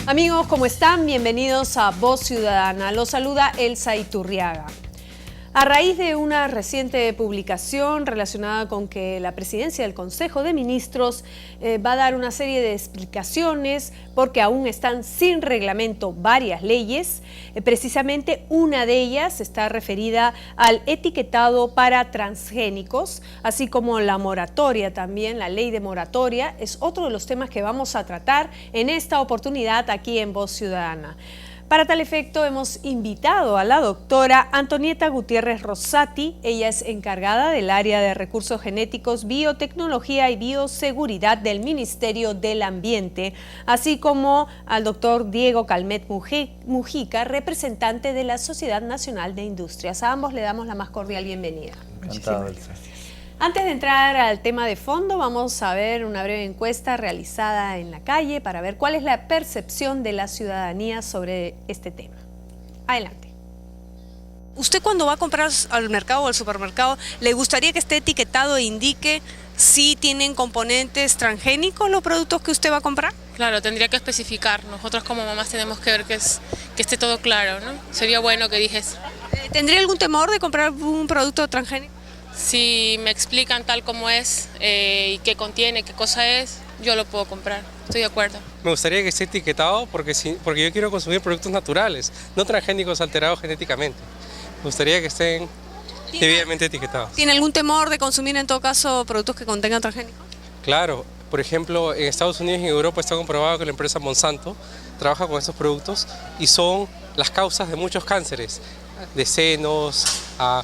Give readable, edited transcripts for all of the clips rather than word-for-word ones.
Amigos, ¿cómo están? Bienvenidos a Voz Ciudadana. Los saluda Elsa Iturriaga. A raíz de una reciente publicación relacionada con que la presidencia del Consejo de Ministros va a dar una serie de explicaciones porque aún están sin reglamento varias leyes, precisamente una de ellas está referida al etiquetado para transgénicos, así como la moratoria también, la ley de moratoria, es otro de los temas que vamos a tratar en esta oportunidad aquí en Voz Ciudadana. Para tal efecto hemos invitado a la doctora Antonieta Gutiérrez Rosati. Ella es encargada del área de recursos genéticos, biotecnología y bioseguridad del Ministerio del Ambiente, así como al doctor Diego Calmet Mujica, representante de la Sociedad Nacional de Industrias. A ambos le damos la más cordial bienvenida. Encantado, Elsa. Antes de entrar al tema de fondo, vamos a ver una breve encuesta realizada en la calle para ver cuál es la percepción de la ciudadanía sobre este tema. Adelante. ¿Usted cuando va a comprar al mercado o al supermercado, le gustaría que esté etiquetado e indique si tienen componentes transgénicos los productos que usted va a comprar? Claro, tendría que especificar. Nosotros como mamás tenemos que ver que esté todo claro, ¿no? Sería bueno que dijese. ¿Tendría algún temor de comprar un producto transgénico? Si me explican tal como es y qué contiene, qué cosa es, yo lo puedo comprar. Estoy de acuerdo. Me gustaría que esté etiquetado porque yo quiero consumir productos naturales, no transgénicos alterados genéticamente. Me gustaría que estén debidamente etiquetados. ¿Tiene algún temor de consumir en todo caso productos que contengan transgénicos? Claro, por ejemplo, en Estados Unidos y en Europa está comprobado que la empresa Monsanto trabaja con estos productos y son las causas de muchos cánceres, de senos,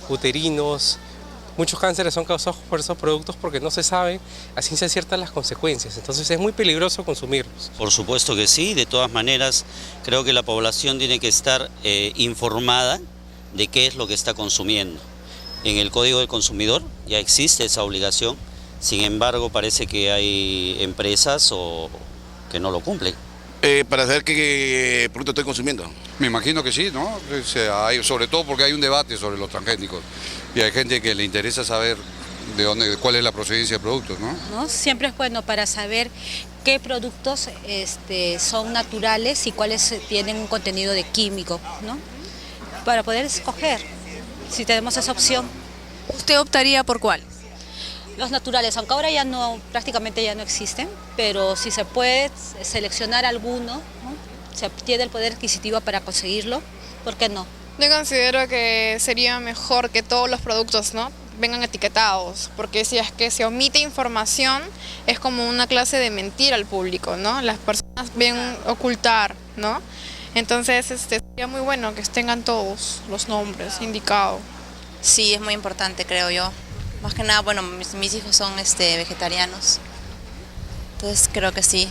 uterinos. Muchos cánceres son causados por esos productos porque no se sabe a ciencia cierta las consecuencias, entonces es muy peligroso consumirlos. Por supuesto que sí, de todas maneras creo que la población tiene que estar informada de qué es lo que está consumiendo. En el Código del Consumidor ya existe esa obligación, sin embargo parece que hay empresas que no lo cumplen. Para saber qué producto estoy consumiendo. Me imagino que sí, ¿no? Sobre todo porque hay un debate sobre los transgénicos y hay gente que le interesa saber cuál es la procedencia de productos, ¿no? Siempre es bueno para saber qué productos son naturales y cuáles tienen un contenido de químico, ¿no? Para poder escoger, si tenemos esa opción. ¿Usted optaría por cuál? Los naturales, aunque ahora prácticamente ya no existen, pero si se puede seleccionar alguno, ¿no? Se tiene el poder adquisitivo para conseguirlo, ¿por qué no? Yo considero que sería mejor que todos los productos, ¿no?, vengan etiquetados, porque si es que se omite información es como una clase de mentir al público, ¿no? Las personas ven ocultar, ¿no? Entonces sería muy bueno que tengan todos los nombres indicados. Sí, es muy importante, creo yo. Más que nada, bueno, mis hijos son vegetarianos, entonces creo que sí.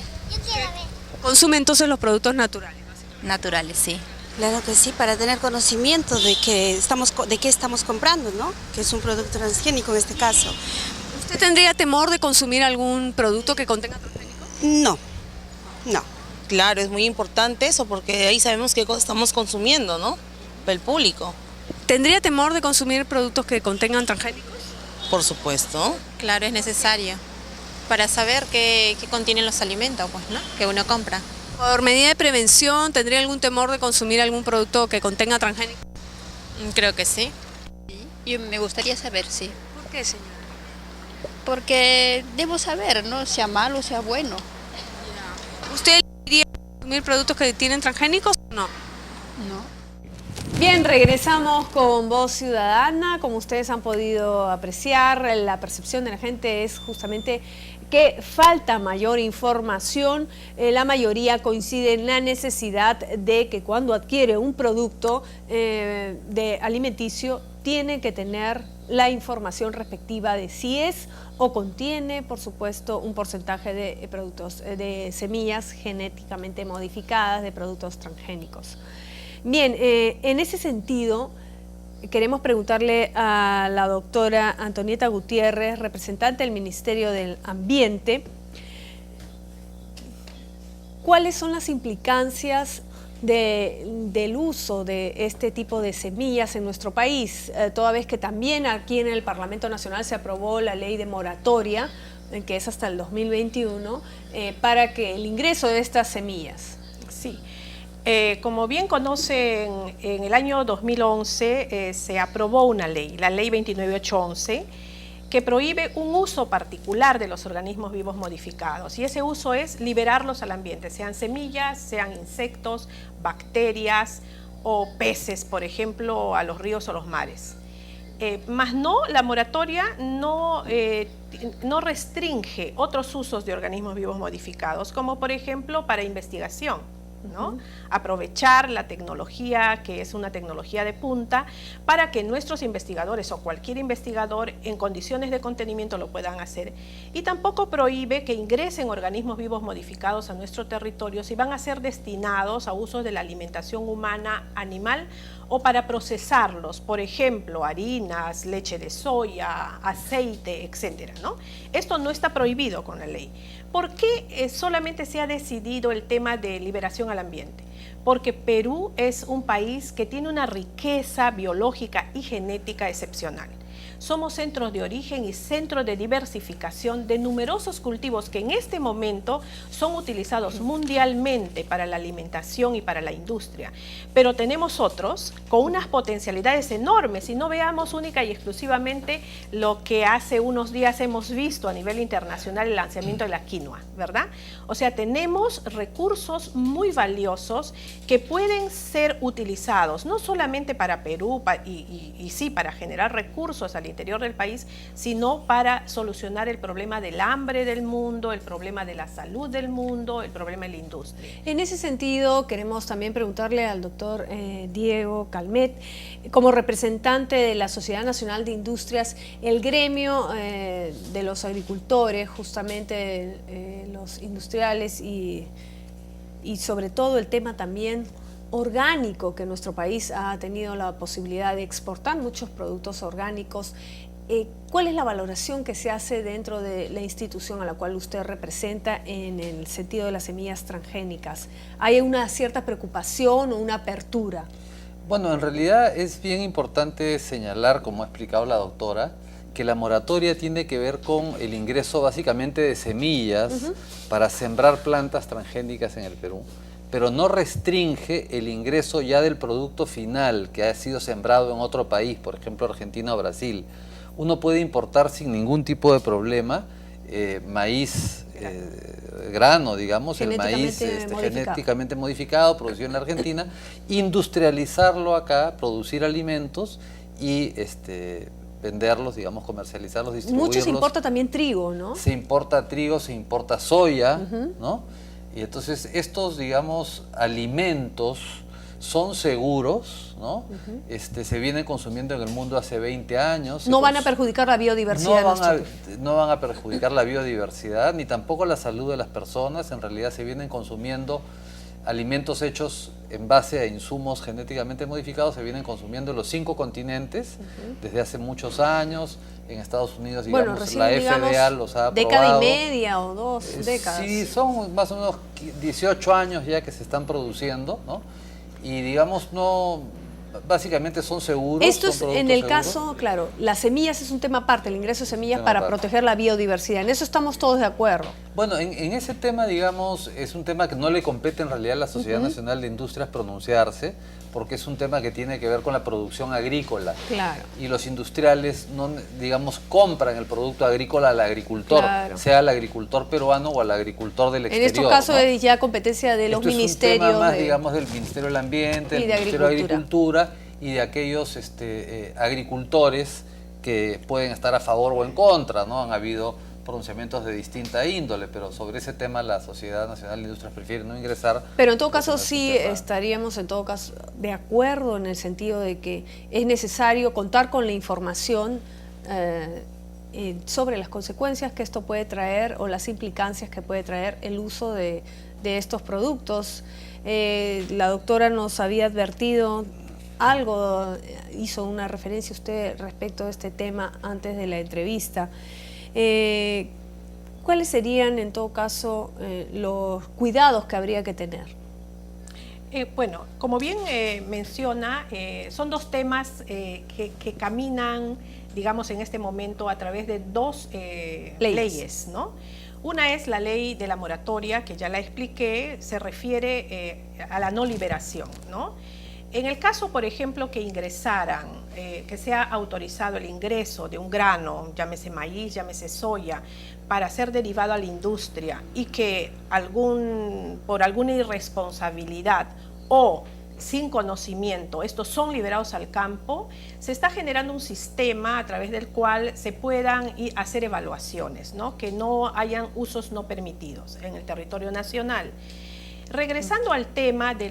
¿Consume entonces los productos naturales? Naturales, sí. Claro que sí, para tener conocimiento de qué estamos comprando, ¿no? Que es un producto transgénico en este caso. ¿Usted tendría temor de consumir algún producto que contenga transgénicos? No, no. Claro, es muy importante eso porque ahí sabemos qué cosa estamos consumiendo, ¿no? El público. ¿Tendría temor de consumir productos que contengan transgénicos? Por supuesto. Claro, es necesario para saber qué contienen los alimentos, pues, ¿no?, que uno compra. Por medida de prevención, ¿tendría algún temor de consumir algún producto que contenga transgénicos? Creo que sí. Yo me gustaría saber, sí. ¿Por qué, señora? Porque debo saber, ¿no?, sea malo o sea bueno. ¿Usted iría a consumir productos que tienen transgénicos o no? No. Bien, regresamos con Voz Ciudadana. Como ustedes han podido apreciar, la percepción de la gente es justamente que falta mayor información. La mayoría coincide en la necesidad de que cuando adquiere un producto de alimenticio tiene que tener la información respectiva de si es o contiene, por supuesto, un porcentaje de productos, de semillas genéticamente modificadas, de productos transgénicos. Bien, en ese sentido, queremos preguntarle a la doctora Antonieta Gutiérrez, representante del Ministerio del Ambiente, ¿cuáles son las implicancias del uso de este tipo de semillas en nuestro país? Toda vez que también aquí en el Parlamento Nacional se aprobó la ley de moratoria que es hasta el 2021, para que el ingreso de estas semillas. Sí. Como bien conocen, en el año 2011 se aprobó una ley, la ley 29811, que prohíbe un uso particular de los organismos vivos modificados, y ese uso es liberarlos al ambiente, sean semillas, sean insectos, bacterias o peces, por ejemplo, a los ríos o los mares. Más no, la moratoria no restringe otros usos de organismos vivos modificados, como por ejemplo para investigación, ¿no? Aprovechar la tecnología, que es una tecnología de punta, para que nuestros investigadores o cualquier investigador en condiciones de contenimiento lo puedan hacer. Y tampoco prohíbe que ingresen organismos vivos modificados a nuestro territorio si van a ser destinados a usos de la alimentación humana, animal o para procesarlos, por ejemplo, harinas, leche de soya, aceite, etcétera, ¿no? Esto no está prohibido con la ley. ¿Por qué solamente se ha decidido el tema de liberación al ambiente? Porque Perú es un país que tiene una riqueza biológica y genética excepcional. Somos centros de origen y centros de diversificación de numerosos cultivos que en este momento son utilizados mundialmente para la alimentación y para la industria. Pero tenemos otros con unas potencialidades enormes, y no veamos única y exclusivamente lo que hace unos días hemos visto a nivel internacional, el lanzamiento de la quinoa, ¿verdad? O sea, tenemos recursos muy valiosos que pueden ser utilizados no solamente para Perú y sí para generar recursos al interior del país, sino para solucionar el problema del hambre del mundo, el problema de la salud del mundo, el problema de la industria. En ese sentido, queremos también preguntarle al doctor Diego Calmet, como representante de la Sociedad Nacional de Industrias, el gremio de los agricultores, justamente los industriales y sobre todo el tema también orgánico, que nuestro país ha tenido la posibilidad de exportar muchos productos orgánicos. ¿Cuál es la valoración que se hace dentro de la institución a la cual usted representa en el sentido de las semillas transgénicas? ¿Hay una cierta preocupación o una apertura? Bueno, en realidad es bien importante señalar, como ha explicado la doctora, que la moratoria tiene que ver con el ingreso básicamente de semillas para sembrar plantas transgénicas en el Perú, pero no restringe el ingreso ya del producto final que ha sido sembrado en otro país, por ejemplo Argentina o Brasil. Uno puede importar sin ningún tipo de problema maíz grano, digamos, el maíz genéticamente modificado, producido en la Argentina, industrializarlo acá, producir alimentos y venderlos, digamos, comercializarlos, distribuirlos. Mucho se importa también trigo, ¿no? Se importa trigo, se importa soya, ¿no? Y entonces estos, digamos, alimentos son seguros, ¿no? Se vienen consumiendo en el mundo hace 20 años. No van a perjudicar la biodiversidad. No van a perjudicar la biodiversidad, ni tampoco la salud de las personas. En realidad se vienen consumiendo alimentos hechos en base a insumos genéticamente modificados, se vienen consumiendo en los 5 continentes desde hace muchos años. En Estados Unidos, digamos, bueno, recién, la FDA los ha aprobado. Década y media o 2 décadas. Sí, son más o menos 18 años ya que se están produciendo, ¿no? Y digamos, no, básicamente son seguros. Esto es en el caso, claro, las semillas es un tema aparte, el ingreso de semillas para proteger la biodiversidad. En eso estamos todos de acuerdo. Bueno, en ese tema, digamos, es un tema que no le compete en realidad a la Sociedad Nacional de Industrias pronunciarse, porque es un tema que tiene que ver con la producción agrícola. Claro. Y los industriales, no, digamos, compran el producto agrícola al agricultor, sea al agricultor peruano o al agricultor del exterior. En estos casos, ¿no? Es ya competencia de los ministerios. Es un tema más, digamos, del Ministerio del Ambiente, del Ministerio de Agricultura y de aquellos agricultores que pueden estar a favor o en contra, ¿no? Han habido pronunciamientos de distinta índole, pero sobre ese tema la Sociedad Nacional de Industrias prefiere no ingresar. Pero en todo caso sí estaríamos en todo caso de acuerdo en el sentido de que es necesario contar con la información sobre las consecuencias que esto puede traer o las implicancias que puede traer el uso de estos productos. La doctora nos había advertido algo, hizo una referencia usted respecto a este tema antes de la entrevista. ¿Cuáles serían en todo caso los cuidados que habría que tener? Bueno, como bien menciona, son dos temas que caminan digamos, en este momento a través de dos leyes, ¿no? Una es la ley de la moratoria, que ya la expliqué, se refiere a la no liberación, ¿no? En el caso, por ejemplo, que ingresaran, que sea autorizado el ingreso de un grano, llámese maíz, llámese soya, para ser derivado a la industria y que por alguna irresponsabilidad o sin conocimiento, estos son liberados al campo, se está generando un sistema a través del cual se puedan hacer evaluaciones, ¿no? Que no hayan usos no permitidos en el territorio nacional. Regresando al tema de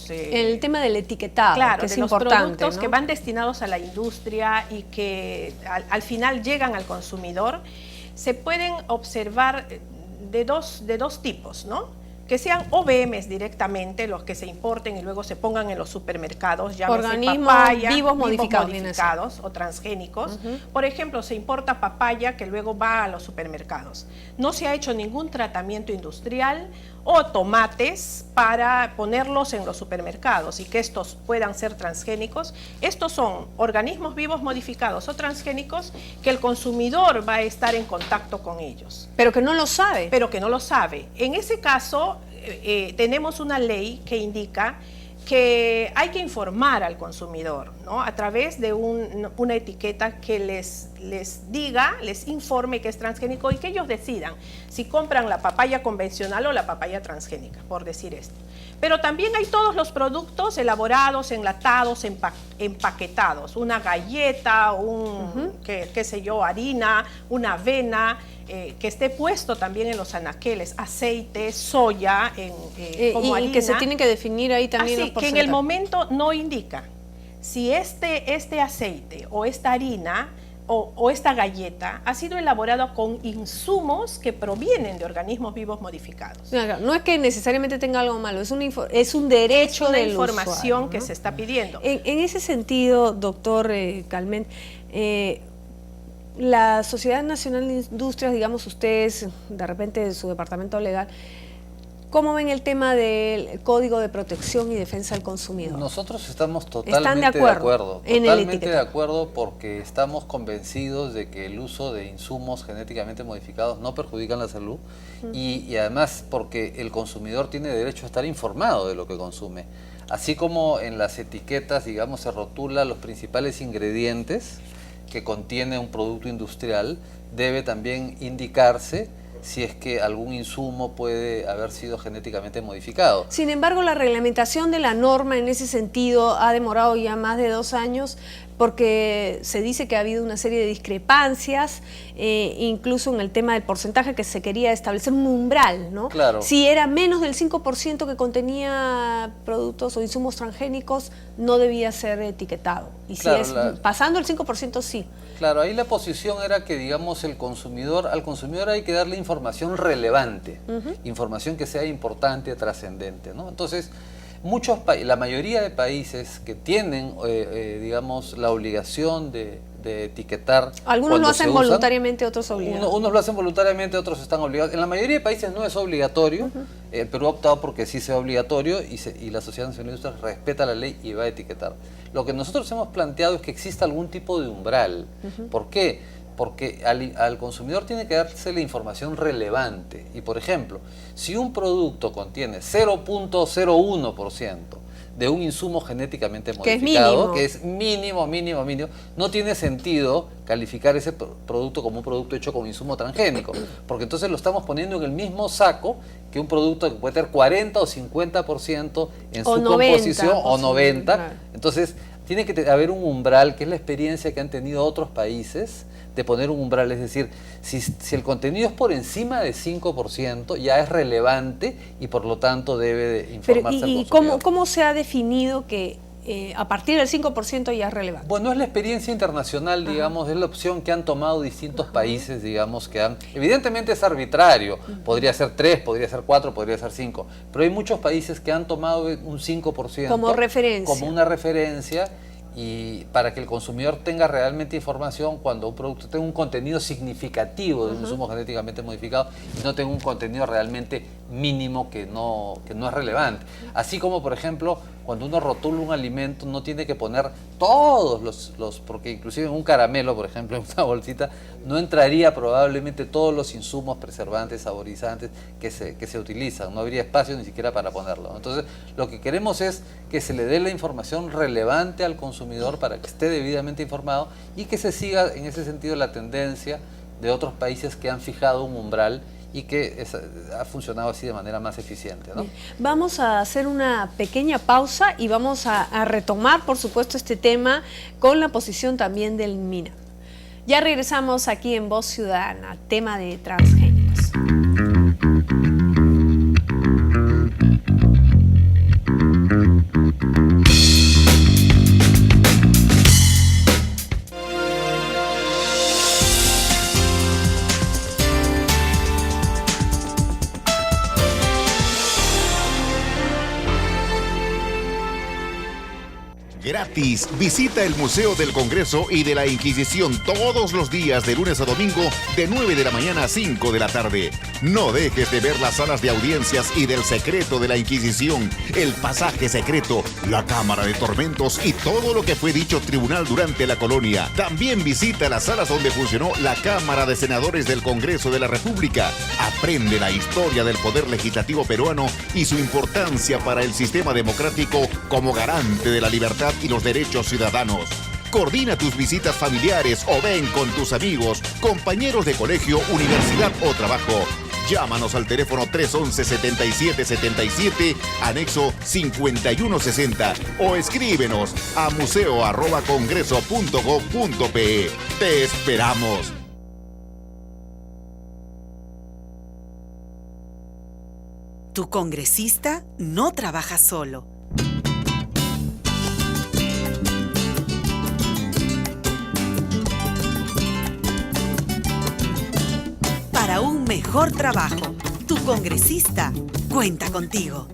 el tema del etiquetado, claro, que es de los importante, productos, ¿no?, que van destinados a la industria y que al final llegan al consumidor, se pueden observar de dos tipos, ¿no? Que sean OVMs directamente, los que se importen y luego se pongan en los supermercados, llámese organismos papaya, vivos modificados o transgénicos. Por ejemplo, se importa papaya que luego va a los supermercados. No se ha hecho ningún tratamiento industrial, o tomates para ponerlos en los supermercados y que estos puedan ser transgénicos. Estos son organismos vivos modificados o transgénicos que el consumidor va a estar en contacto con ellos. Pero que no lo sabe. Pero que no lo sabe. En ese caso, tenemos una ley que indica que hay que informar al consumidor, ¿no? A través de una etiqueta que les diga, les informe que es transgénico y que ellos decidan si compran la papaya convencional o la papaya transgénica, por decir esto. Pero también hay todos los productos elaborados, enlatados, empaquetados, una galleta, qué sé yo, harina, una avena, que esté puesto también en los anaqueles, aceite, soya, como harina. Y que se tienen que definir ahí también los porcentajes. Que en el momento no indica si este aceite o esta harina o esta galleta ha sido elaborado con insumos que provienen de organismos vivos modificados. No es que necesariamente tenga algo malo, es un derecho de la información que se está pidiendo. En ese sentido, doctor Calment, la Sociedad Nacional de Industrias, digamos ustedes, de repente de su departamento legal, ¿cómo ven el tema del Código de Protección y Defensa del Consumidor? Nosotros estamos totalmente de acuerdo, porque estamos convencidos de que el uso de insumos genéticamente modificados no perjudican la salud y además porque el consumidor tiene derecho a estar informado de lo que consume. Así como en las etiquetas, digamos, se rotula los principales ingredientes que contiene un producto industrial, debe también indicarse si es que algún insumo puede haber sido genéticamente modificado. Sin embargo, la reglamentación de la norma en ese sentido ha demorado ya más de 2 años porque se dice que ha habido una serie de discrepancias, incluso en el tema del porcentaje que se quería establecer un umbral, ¿no? Claro. Si era menos del 5% que contenía productos o insumos transgénicos, no debía ser etiquetado. Y claro, si es pasando el 5%, sí. Claro, ahí la posición era que, digamos, al consumidor hay que darle información relevante, información que sea importante, trascendente, ¿no? Entonces, la mayoría de países que tienen, digamos, la obligación de etiquetar. Algunos lo hacen voluntariamente, otros obligados. Unos lo hacen voluntariamente, otros están obligados. En la mayoría de países no es obligatorio. El Perú ha optado porque sí sea obligatorio y la Sociedad Nacional de Industrias respeta la ley y va a etiquetar. Lo que nosotros hemos planteado es que exista algún tipo de umbral. ¿Por qué? Porque al consumidor tiene que darse la información relevante. Y por ejemplo, si un producto contiene 0.01% de un insumo genéticamente modificado, que es mínimo, no tiene sentido calificar ese producto como un producto hecho con insumo transgénico, porque entonces lo estamos poniendo en el mismo saco que un producto que puede tener 40 o 50% en su composición, o 90%. Claro. Entonces, tiene que haber un umbral, que es la experiencia que han tenido otros países, de poner un umbral, es decir, si el contenido es por encima de 5%, ya es relevante y por lo tanto debe de informarse al consumidor. ¿Y cómo se ha definido que a partir del 5% ya es relevante? Bueno, es la experiencia internacional, digamos, es la opción que han tomado distintos países, digamos, que han... Evidentemente es arbitrario, podría ser 3, podría ser 4, podría ser 5, pero hay muchos países que han tomado un 5% como referencia, como una referencia, y para que el consumidor tenga realmente información cuando un producto tenga un contenido significativo de un insumo genéticamente modificado y no tenga un contenido realmente mínimo que no es relevante. Así como, por ejemplo, cuando uno rotula un alimento no tiene que poner todos los porque inclusive en un caramelo, por ejemplo, en una bolsita, no entraría probablemente todos los insumos preservantes, saborizantes que se utilizan. No habría espacio ni siquiera para ponerlo. Entonces, lo que queremos es que se le dé la información relevante al consumidor para que esté debidamente informado y que se siga en ese sentido la tendencia de otros países que han fijado un umbral y que ha funcionado así de manera más eficiente, ¿no? Vamos a hacer una pequeña pausa y vamos a retomar, por supuesto, este tema con la posición también del MINAM. Ya regresamos aquí en Voz Ciudadana, tema de transgénicos. Gratis. Visita el Museo del Congreso y de la Inquisición todos los días de lunes a domingo de 9 de la mañana a 5 de la tarde. No dejes de ver las salas de audiencias y del secreto de la Inquisición, el pasaje secreto, la Cámara de Tormentos y todo lo que fue dicho tribunal durante la colonia. También visita las salas donde funcionó la Cámara de Senadores del Congreso de la República. Aprende la historia del poder legislativo peruano y su importancia para el sistema democrático como garante de la libertad y los derechos ciudadanos. Coordina tus visitas familiares o ven con tus amigos, compañeros de colegio, universidad o trabajo. Llámanos al teléfono 311-7777, anexo 5160 o escríbenos a museo@congreso.gov.pe. ¡Te esperamos! Tu congresista no trabaja solo. Para un mejor trabajo, tu congresista cuenta contigo.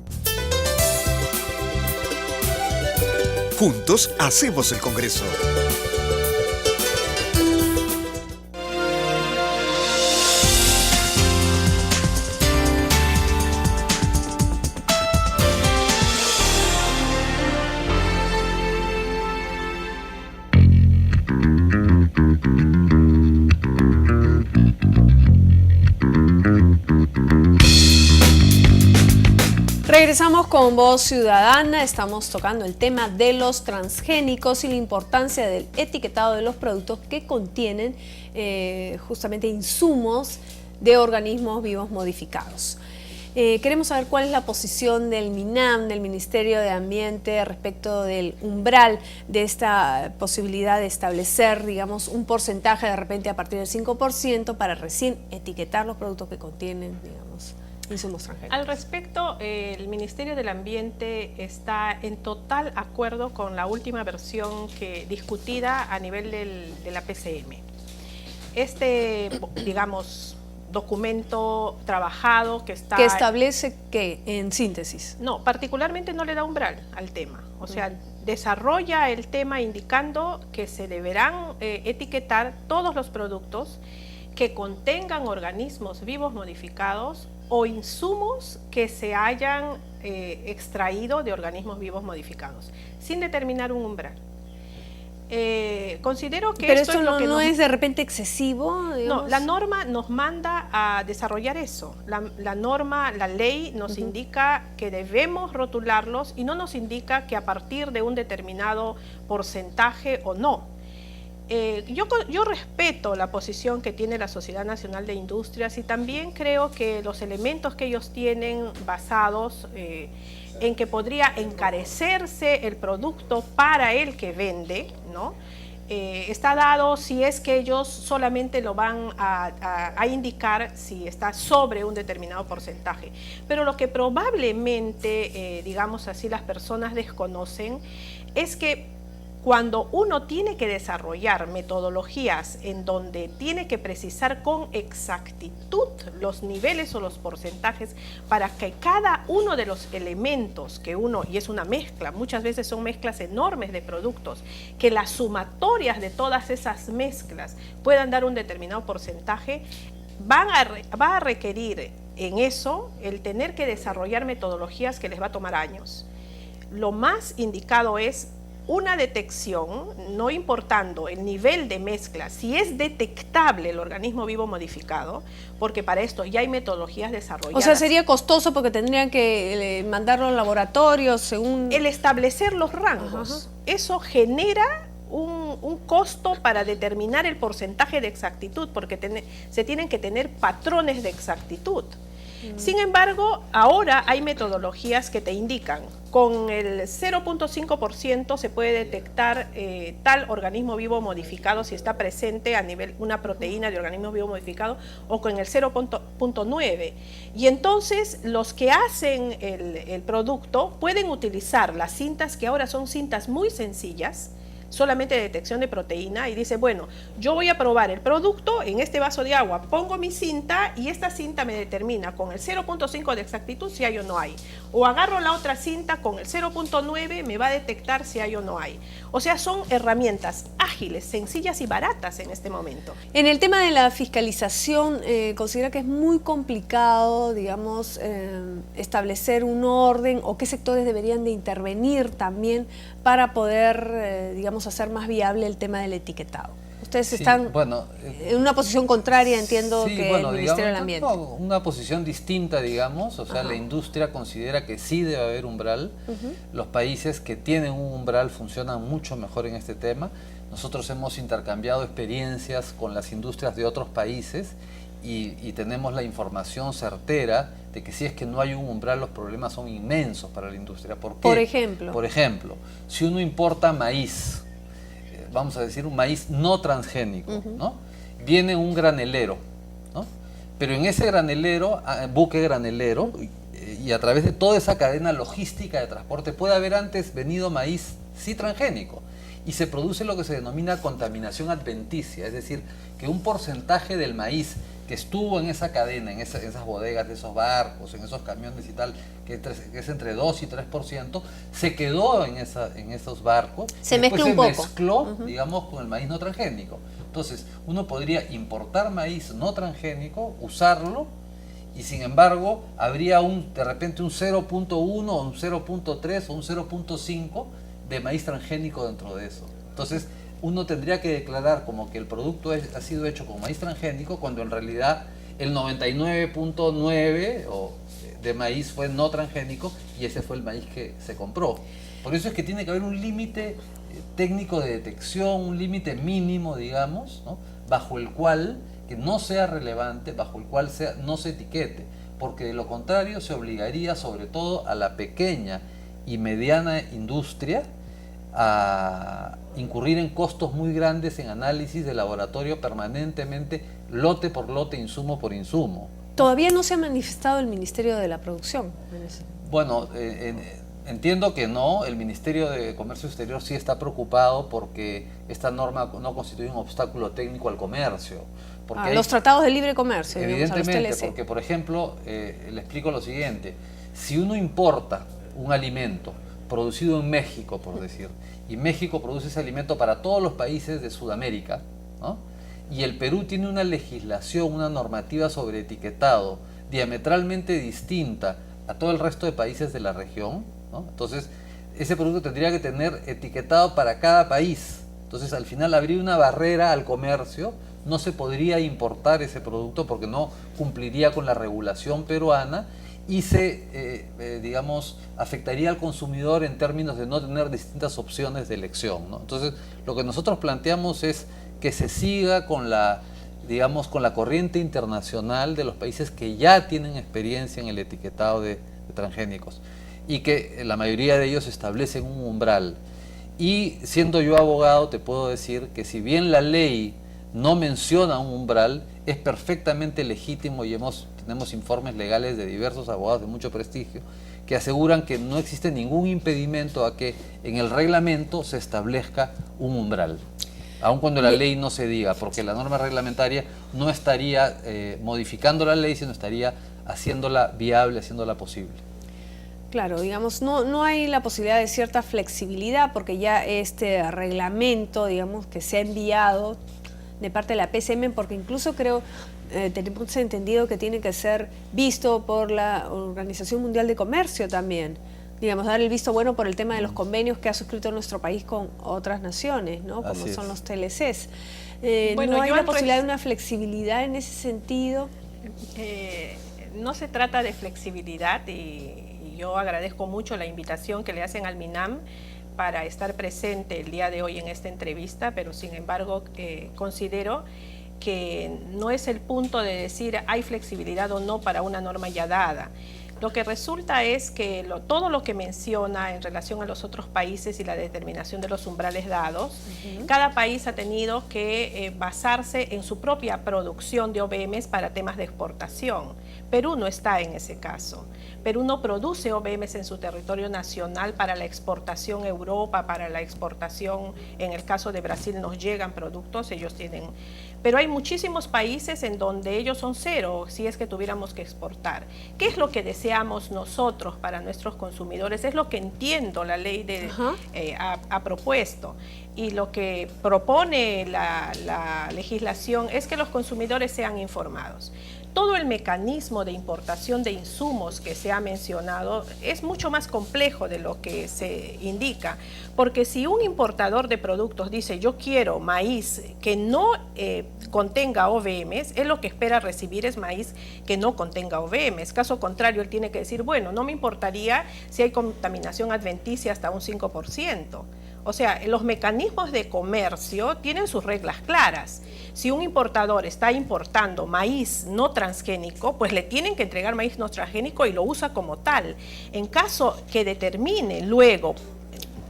Juntos hacemos el Congreso. Regresamos con Voz Ciudadana, estamos tocando el tema de los transgénicos y la importancia del etiquetado de los productos que contienen justamente insumos de organismos vivos modificados. Queremos saber cuál es la posición del MINAM, del Ministerio de Ambiente, respecto del umbral de esta posibilidad de establecer, digamos, un porcentaje de repente a partir del 5% para recién etiquetar los productos que contienen, digamos, insumos transgénicos. Al respecto, el Ministerio del Ambiente está en total acuerdo con la última versión discutida a nivel de la PCM. Este, digamos, documento trabajado que está... ¿Que establece qué, en síntesis? No, particularmente no le da umbral al tema. O sea, desarrolla el tema indicando que se deberán etiquetar todos los productos que contengan organismos vivos modificados o insumos que se hayan extraído de organismos vivos modificados, sin determinar un umbral. Considero que pero esto es lo que no es de repente excesivo, digamos. No, la norma nos manda a desarrollar eso. La norma, la ley nos indica que debemos rotularlos y no nos indica que a partir de un determinado porcentaje o no. Yo respeto la posición que tiene la Sociedad Nacional de Industrias y también creo que los elementos que ellos tienen basados en que podría encarecerse el producto para el que vende, ¿no? Está dado si es que ellos solamente lo van a indicar si está sobre un determinado porcentaje. Pero lo que probablemente, digamos así, las personas desconocen es que cuando uno tiene que desarrollar metodologías en donde tiene que precisar con exactitud los niveles o los porcentajes para que cada uno de los elementos que uno, y es una mezcla, muchas veces son mezclas enormes de productos, que las sumatorias de todas esas mezclas puedan dar un determinado porcentaje, va a requerir en eso el tener que desarrollar metodologías que les va a tomar años. Lo más indicado es una detección, no importando el nivel de mezcla, si es detectable el organismo vivo modificado, porque para esto ya hay metodologías desarrolladas. O sea, sería costoso porque tendrían que mandarlo al laboratorio según... El establecer los rangos, eso genera un costo para determinar el porcentaje de exactitud, porque se tienen que tener patrones de exactitud. Sin embargo, ahora hay metodologías que te indican, con el 0.5% se puede detectar tal organismo vivo modificado si está presente a nivel una proteína de organismo vivo modificado, o con el 0.9. Y entonces los que hacen el producto pueden utilizar las cintas, que ahora son cintas muy sencillas, solamente de detección de proteína, y dice, bueno, yo voy a probar el producto en este vaso de agua, pongo mi cinta y esta cinta me determina con el 0.5 de exactitud si hay o no hay. O agarro la otra cinta con el 0.9, me va a detectar si hay o no hay. O sea, son herramientas ágiles, sencillas y baratas en este momento. En el tema de la fiscalización, ¿considera que es muy complicado, digamos, establecer un orden, o qué sectores deberían de intervenir también para poder, digamos, hacer más viable el tema del etiquetado? Ustedes están en una posición contraria, entiendo, que el Ministerio del Ambiente. Una posición distinta, digamos, o sea, la industria considera que sí debe haber umbral. Los países que tienen un umbral funcionan mucho mejor en este tema. Nosotros hemos intercambiado experiencias con las industrias de otros países y tenemos la información certera de que si es que no hay un umbral, los problemas son inmensos para la industria. ¿Por qué? Por ejemplo. Por ejemplo, si uno importa maíz, vamos a decir un maíz no transgénico, ¿no? Viene un granelero, ¿no? Pero en ese granelero, buque granelero, y a través de toda esa cadena logística de transporte puede haber antes venido maíz sí transgénico, y se produce lo que se denomina contaminación adventicia, es decir, que un porcentaje del maíz que estuvo en esa cadena, en esas bodegas de esos barcos, en esos camiones y tal, que es entre 2 y 3%, se quedó en esos barcos. Se mezcló un poco. Se mezcló, digamos, con el maíz no transgénico. Entonces, uno podría importar maíz no transgénico, usarlo, y sin embargo, habría de repente un 0.1 o un 0.3 o un 0.5 de maíz transgénico dentro de eso. Entonces, uno tendría que declarar como que el producto ha sido hecho con maíz transgénico, cuando en realidad el 99.9 de maíz fue no transgénico, y ese fue el maíz que se compró. Por eso es que tiene que haber un límite técnico de detección, un límite mínimo, digamos, ¿no? Bajo el cual que no sea relevante, bajo el cual no se etiquete, porque de lo contrario se obligaría sobre todo a la pequeña y mediana industria a incurrir en costos muy grandes en análisis de laboratorio permanentemente, lote por lote, insumo por insumo. Todavía no se ha manifestado el Ministerio de la Producción. Bueno, entiendo que no. El Ministerio de Comercio Exterior sí está preocupado porque esta norma no constituye un obstáculo técnico al comercio. Porque los tratados de libre comercio, evidentemente, digamos, a los TLC. porque por ejemplo, le explico lo siguiente: si uno importa un alimento producido en México, por decir, y México produce ese alimento para todos los países de Sudamérica, ¿no? Y el Perú tiene una legislación, una normativa sobre etiquetado diametralmente distinta a todo el resto de países de la región, ¿no? Entonces, ese producto tendría que tener etiquetado para cada país. Entonces, al final habría una barrera al comercio, no se podría importar ese producto porque no cumpliría con la regulación peruana, y digamos, afectaría al consumidor en términos de no tener distintas opciones de elección, ¿no? Entonces, lo que nosotros planteamos es que se siga con la corriente internacional de los países que ya tienen experiencia en el etiquetado de transgénicos, y que la mayoría de ellos establecen un umbral. Y siendo yo abogado, te puedo decir que si bien la ley no menciona un umbral, es perfectamente legítimo, y tenemos informes legales de diversos abogados de mucho prestigio que aseguran que no existe ningún impedimento a que en el reglamento se establezca un umbral, aun cuando la ley no se diga, porque la norma reglamentaria no estaría modificando la ley, sino estaría haciéndola viable, haciéndola posible. Claro, digamos, no hay la posibilidad de cierta flexibilidad, porque ya este reglamento, digamos, que se ha enviado, de parte de la PCM, porque incluso creo, tenemos entendido que tiene que ser visto por la Organización Mundial de Comercio también. Digamos, dar el visto bueno por el tema de los convenios que ha suscrito nuestro país con otras naciones, ¿no? Como son los TLCs. Bueno, ¿no hay la posibilidad de una flexibilidad en ese sentido? No se trata de flexibilidad y yo agradezco mucho la invitación que le hacen al MINAM para estar presente el día de hoy en esta entrevista, pero sin embargo considero que no es el punto de decir hay flexibilidad o no para una norma ya dada. Lo que resulta es que todo lo que menciona en relación a los otros países y la determinación de los umbrales dados, cada país ha tenido que basarse en su propia producción de OVMs para temas de exportación. Perú no está en ese caso. Perú no produce OVMs en su territorio nacional para la exportación a Europa, para la exportación, en el caso de Brasil nos llegan productos, ellos tienen... Pero hay muchísimos países en donde ellos son cero, si es que tuviéramos que exportar. ¿Qué es lo que deseamos nosotros para nuestros consumidores? Es lo que entiendo la ley ha propuesto. Y lo que propone la legislación es que los consumidores sean informados. Todo el mecanismo de importación de insumos que se ha mencionado es mucho más complejo de lo que se indica, porque si un importador de productos dice yo quiero maíz que no contenga OVMs, él lo que espera recibir es maíz que no contenga OVMs. Caso contrario, él tiene que decir, bueno, no me importaría si hay contaminación adventicia hasta un 5%. O sea, los mecanismos de comercio tienen sus reglas claras. Si un importador está importando maíz no transgénico, pues le tienen que entregar maíz no transgénico y lo usa como tal. En caso que determine luego,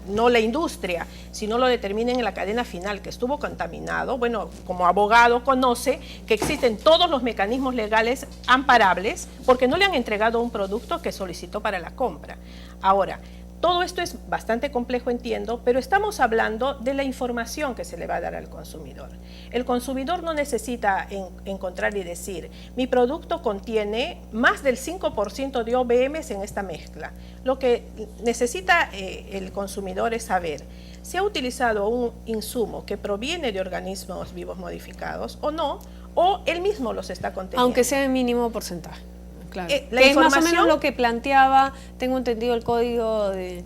no la industria, sino lo determinen en la cadena final que estuvo contaminado, bueno, como abogado conoce que existen todos los mecanismos legales amparables porque no le han entregado un producto que solicitó para la compra. Ahora, todo esto es bastante complejo, entiendo, pero estamos hablando de la información que se le va a dar al consumidor. El consumidor no necesita encontrar y decir, mi producto contiene más del 5% de OVMs en esta mezcla. Lo que necesita el consumidor es saber si ha utilizado un insumo que proviene de organismos vivos modificados o no, o él mismo los está conteniendo. Aunque sea en mínimo porcentaje. Claro. Que es más o menos lo que planteaba, tengo entendido, el Código de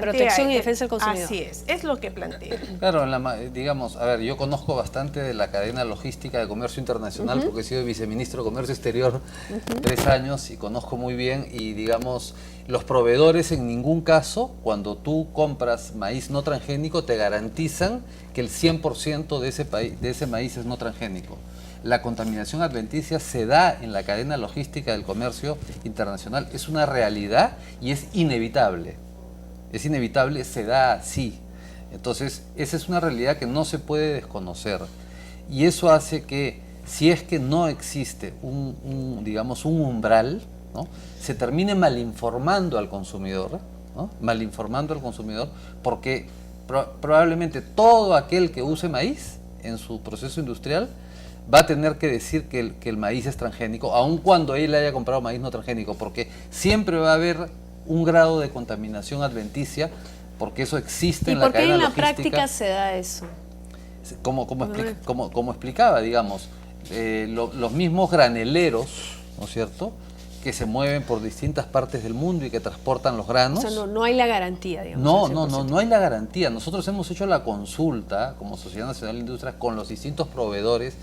Protección y Defensa del Consumidor. Así es lo que plantea. Claro, digamos, a ver, yo conozco bastante de la cadena logística de comercio internacional porque he sido viceministro de Comercio Exterior 3 años y conozco muy bien y digamos, los proveedores en ningún caso, cuando tú compras maíz no transgénico, te garantizan que el 100% de ese maíz es no transgénico. La contaminación adventicia se da en la cadena logística del comercio internacional. Es una realidad y es inevitable. Es inevitable, se da así. Entonces, esa es una realidad que no se puede desconocer. Y eso hace que, si es que no existe digamos, un umbral, ¿no?, se termine malinformando al consumidor, ¿no?, malinformando al consumidor, porque probablemente todo aquel que use maíz en su proceso industrial va a tener que decir que el maíz es transgénico, aun cuando él haya comprado maíz no transgénico, porque siempre va a haber un grado de contaminación adventicia, porque eso existe en la cadena logística. ¿Y por qué en la práctica se da eso? Como explicaba, digamos, los mismos graneleros, ¿no es cierto?, que se mueven por distintas partes del mundo y que transportan los granos. O sea, no hay la garantía, digamos. No hay la garantía. Nosotros hemos hecho la consulta como Sociedad Nacional de Industrias con los distintos proveedores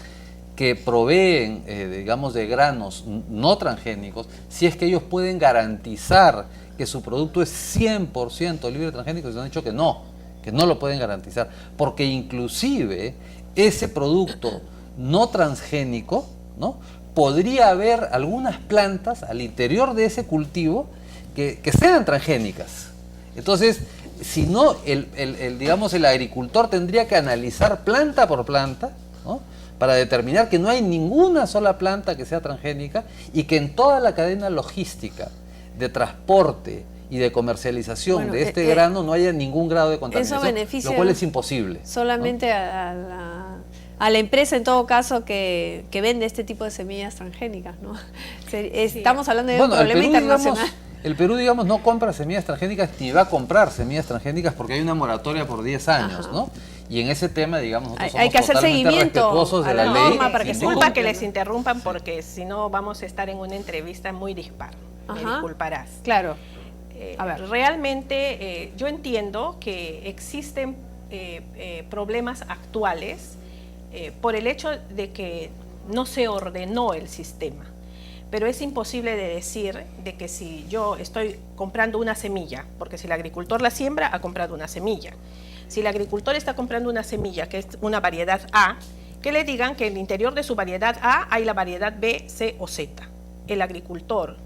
que proveen, digamos, de granos no transgénicos, si es que ellos pueden garantizar que su producto es 100% libre de transgénicos. Y han dicho que no lo pueden garantizar, porque inclusive ese producto no transgénico, ¿no?, podría haber algunas plantas al interior de ese cultivo que sean transgénicas. Entonces, si no, digamos, el agricultor tendría que analizar planta por planta, ¿no?, para determinar que no hay ninguna sola planta que sea transgénica y que en toda la cadena logística de transporte y de comercialización de este grano no haya ningún grado de contaminación, eso beneficia, lo cual es imposible. Solamente, ¿no?, a la empresa, en todo caso, que vende este tipo de semillas transgénicas, ¿no? Estamos hablando de un problema internacional. El Perú, digamos, no compra semillas transgénicas ni va a comprar semillas transgénicas porque hay una moratoria por 10 años, ¿no? Y en ese tema, digamos, nosotros somos hay que hacer totalmente seguimiento respetuosos a de la la norma ley. para que se Disculpa cumpla. que les interrumpan porque si no vamos a estar en una entrevista muy dispar. Me Ajá. disculparás. Claro. A ver. Realmente yo entiendo que existen problemas actuales por el hecho de que no se ordenó el sistema. Pero es imposible de decir de que si yo estoy comprando una semilla, porque si el agricultor la siembra, ha comprado una semilla. Si el agricultor está comprando una semilla, que es una variedad A, que le digan que en el interior de su variedad A hay la variedad B, C o Z. El agricultor,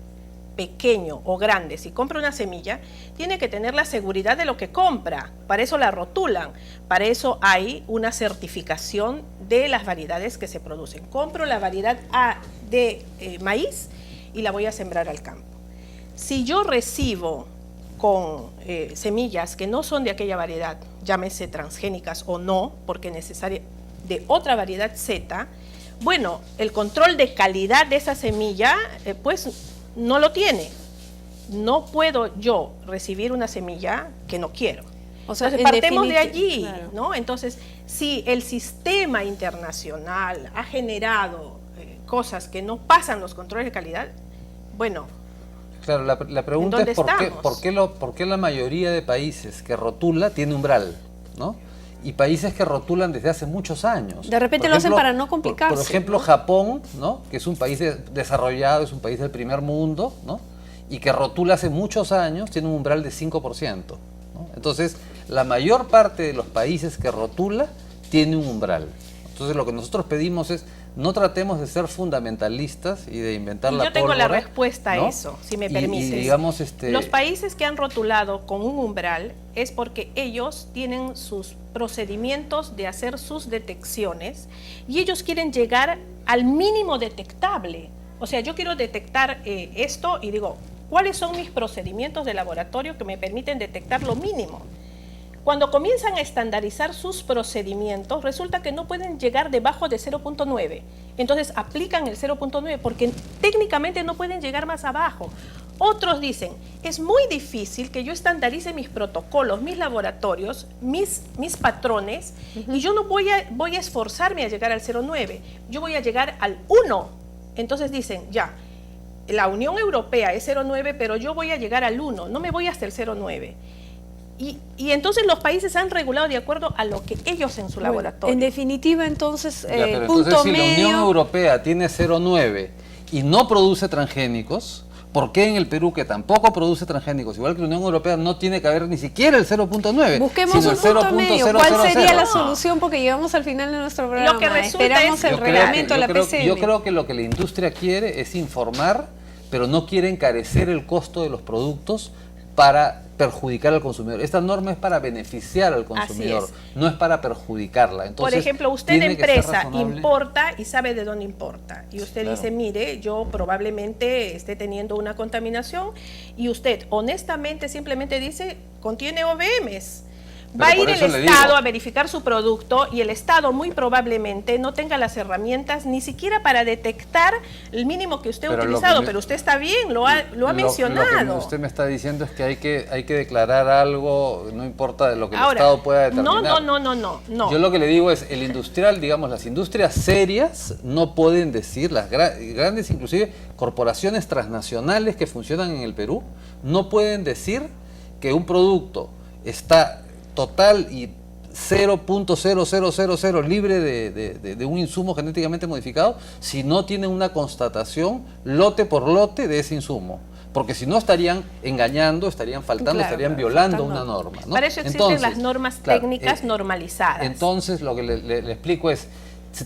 pequeño o grande, si compra una semilla, tiene que tener la seguridad de lo que compra. Para eso la rotulan, para eso hay una certificación de las variedades que se producen. Compro la variedad A de maíz y la voy a sembrar al campo. Si yo recibo con semillas que no son de aquella variedad, llámese transgénicas o no, porque es necesaria de otra variedad Z, bueno, el control de calidad de esa semilla, pues no lo tiene. No puedo yo recibir una semilla que no quiero. O sea, entonces partemos de definitivo, allí, claro. ¿no? Entonces, si el sistema internacional ha generado cosas que no pasan los controles de calidad, bueno, Claro, la pregunta es ¿por qué la mayoría de países que rotula tiene umbral, ¿no? Y países que rotulan desde hace muchos años. De repente Por lo hacen ejemplo, para no complicarse. Por ejemplo, ¿no? Japón, ¿no? Que es un país desarrollado, es un país del primer mundo, ¿no? Y que rotula hace muchos años, tiene un umbral de 5%, ¿no? Entonces, la mayor parte de los países que rotula tiene un umbral. Entonces, lo que nosotros pedimos es, no tratemos de ser fundamentalistas y de inventar la yo tengo la pólvora, respuesta ¿no? a eso, si me permites. Y digamos, los países que han rotulado con un umbral es porque ellos tienen sus procedimientos de hacer sus detecciones y ellos quieren llegar al mínimo detectable. O sea, yo quiero detectar esto y digo, ¿cuáles son mis procedimientos de laboratorio que me permiten detectar lo mínimo? Cuando comienzan a estandarizar sus procedimientos, resulta que no pueden llegar debajo de 0.9. Entonces aplican el 0.9 porque técnicamente no pueden llegar más abajo. Otros dicen, es muy difícil que yo estandarice mis protocolos, mis laboratorios, mis patrones, y yo no voy a esforzarme a llegar al 0.9, yo voy a llegar al 1. Entonces dicen, ya, la Unión Europea es 0.9, pero yo voy a llegar al 1, no me voy hasta el 0.9. Y entonces los países han regulado de acuerdo a lo que ellos en su laboratorio. En definitiva, entonces, pero punto entonces, si medio... la Unión Europea tiene 0,9 y no produce transgénicos, ¿por qué en el Perú, que tampoco produce transgénicos, igual que la Unión Europea, no tiene que haber ni siquiera el 0.9? Busquemos un punto medio. ¿Cuál sería la solución? Porque llegamos al final de nuestro programa. Lo que resulta esperamos el reglamento de la PCM. Yo creo que lo que la industria quiere es informar, pero no quiere encarecer el costo de los productos para perjudicar al consumidor. Esta norma es para beneficiar al consumidor, no es para perjudicarla. Entonces, por ejemplo, usted tiene que ser empresa razonable. importa y sabe de dónde importa. Y usted Claro. dice, mire, yo probablemente esté teniendo una contaminación y usted honestamente simplemente dice, contiene OVMs. Va a ir el Estado a verificar su producto y el Estado muy probablemente no tenga las herramientas ni siquiera para detectar el mínimo que usted ha utilizado, pero usted está bien, lo ha mencionado. Lo que usted me está diciendo es que hay que declarar algo, no importa de lo que el Ahora, Estado pueda determinar. No. Yo lo que le digo es, el industrial, digamos, las industrias serias no pueden decir, las grandes inclusive corporaciones transnacionales que funcionan en el Perú, no pueden decir que un producto está total y 0.0000 libre de un insumo genéticamente modificado si no tienen una constatación lote por lote de ese insumo. Porque si no estarían engañando, estarían faltando, estarían violando una norma, ¿no? Para eso existen las normas técnicas normalizadas. Entonces lo que le explico es,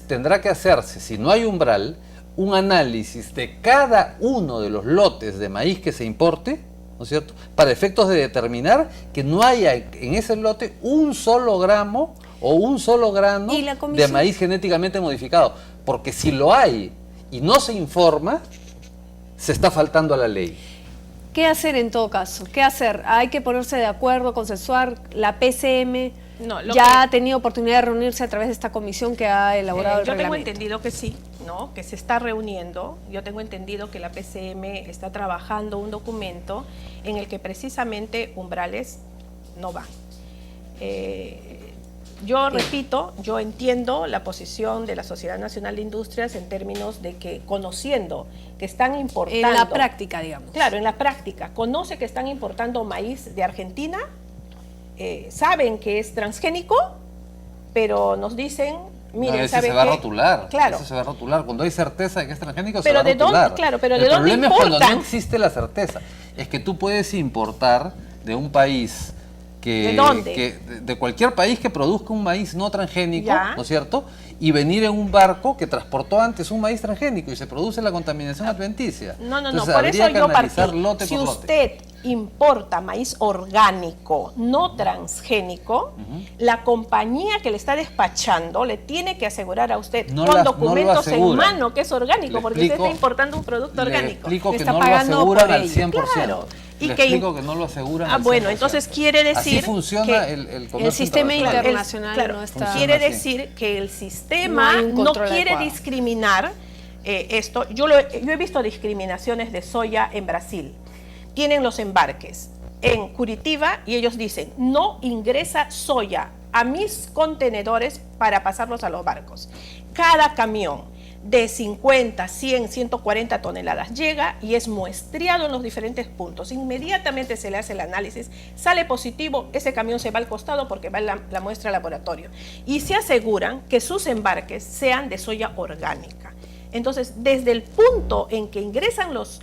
tendrá que hacerse, si no hay umbral, un análisis de cada uno de los lotes de maíz que se importe, ¿no es cierto?, para efectos de determinar que no haya en ese lote un solo gramo o un solo grano de maíz genéticamente modificado. Porque si lo hay y no se informa, se está faltando a la ley. ¿Qué hacer en todo caso? ¿Qué hacer? Hay que ponerse de acuerdo, consensuar. La PCM ya ha tenido oportunidad de reunirse a través de esta comisión que ha elaborado el reglamento. Yo tengo entendido que sí, ¿no? Que se está reuniendo. Yo tengo entendido que la PCM está trabajando un documento en el que precisamente umbrales no van. Yo repito, yo entiendo la posición de la Sociedad Nacional de Industrias en términos de que conociendo que están importando... En la práctica, digamos. Claro, en la práctica. Conoce que están importando maíz de Argentina, saben que es transgénico, pero nos dicen... Miren, no, ese se va a rotular. Claro. Ese se va a rotular. Cuando hay certeza de que es transgénico, pero se va a rotular. Dónde, claro, pero el ¿de dónde problema importan? es cuando no existe la certeza. Es que tú puedes importar de un país que... ¿De dónde? De cualquier país que produzca un maíz no transgénico, ¿ya? ¿no es cierto? Y venir en un barco que transportó antes un maíz transgénico y se produce la contaminación adventicia. No, Entonces, por eso yo partí. Lote si por usted importa maíz orgánico, no transgénico, la compañía que le está despachando le tiene que asegurar a usted con documentos en mano que es orgánico, porque usted está importando un producto orgánico. Le explico que no lo aseguran al 100%. Claro. Y le explico que no lo aseguran al 100%. Bueno, entonces quiere decir así funciona que el sistema internacional no está... Quiere decir que el sistema no quiere discriminar esto. Yo he visto discriminaciones de soya en Brasil. Tienen los embarques en Curitiba y ellos dicen, no ingresa soya a mis contenedores para pasarlos a los barcos. Cada camión de 50, 100, 140 toneladas llega y es muestreado en los diferentes puntos. Inmediatamente se le hace el análisis, sale positivo, ese camión se va al costado porque va la muestra al laboratorio. Y se aseguran que sus embarques sean de soya orgánica. Entonces, desde el punto en que ingresan los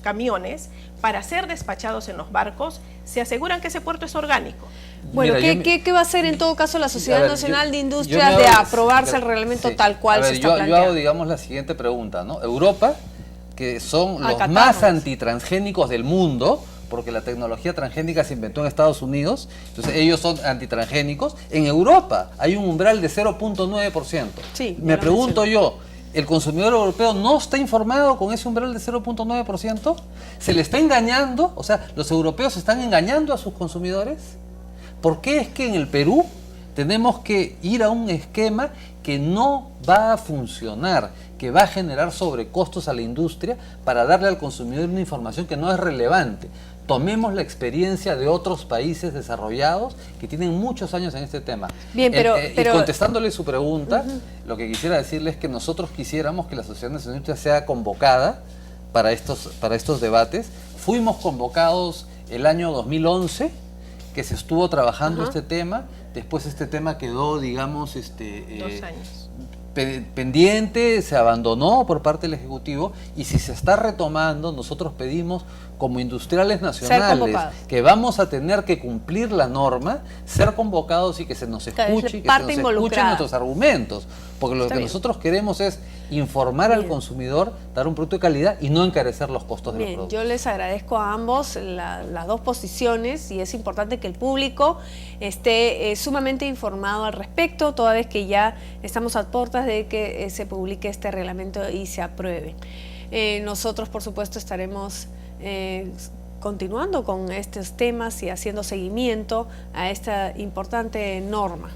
camiones para ser despachados en los barcos, se aseguran que ese puerto es orgánico. Bueno, Mira, ¿qué va a hacer en todo caso la Sociedad Nacional de Industrias de aprobarse el reglamento tal cual se está planteando? Yo hago, digamos, la siguiente pregunta, ¿no? Europa, que son los más antitransgénicos del mundo, porque la tecnología transgénica se inventó en Estados Unidos, entonces ellos son antitransgénicos. En Europa hay un umbral de 0.9%. Sí, me pregunto yo, ¿el consumidor europeo no está informado con ese umbral de 0.9%? ¿Se le está engañando? O sea, ¿los europeos están engañando a sus consumidores? ¿Por qué es que en el Perú tenemos que ir a un esquema que no va a funcionar, que va a generar sobrecostos a la industria para darle al consumidor una información que no es relevante? Tomemos la experiencia de otros países desarrollados que tienen muchos años en este tema. Bien, pero y contestándole su pregunta, lo que quisiera decirle es que nosotros quisiéramos que la Sociedad Nacional de Industrias sea convocada para estos debates. Fuimos convocados el año 2011, que se estuvo trabajando este tema. Después este tema quedó, digamos, 2 años. Pendiente, se abandonó por parte del Ejecutivo, y si se está retomando, nosotros pedimos como industriales nacionales que vamos a tener que cumplir la norma, ser convocados y que se nos escuche y que se nos escuchen nuestros argumentos, porque lo que nosotros queremos es informar al consumidor, dar un producto de calidad y no encarecer los costos de los productos. Yo les agradezco a ambos las dos posiciones, y es importante que el público esté sumamente informado al respecto, toda vez que ya estamos a puertas de que se publique este reglamento y se apruebe. Nosotros, por supuesto, estaremos continuando con estos temas y haciendo seguimiento a esta importante norma.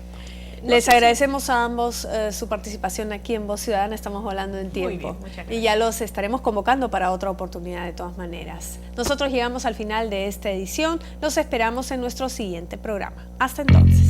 Les agradecemos a ambos su participación aquí en Voz Ciudadana. Estamos volando en tiempo. Muy bien, muchas gracias. Y ya los estaremos convocando para otra oportunidad de todas maneras. Nosotros llegamos al final de esta edición. Los esperamos en nuestro siguiente programa. Hasta entonces.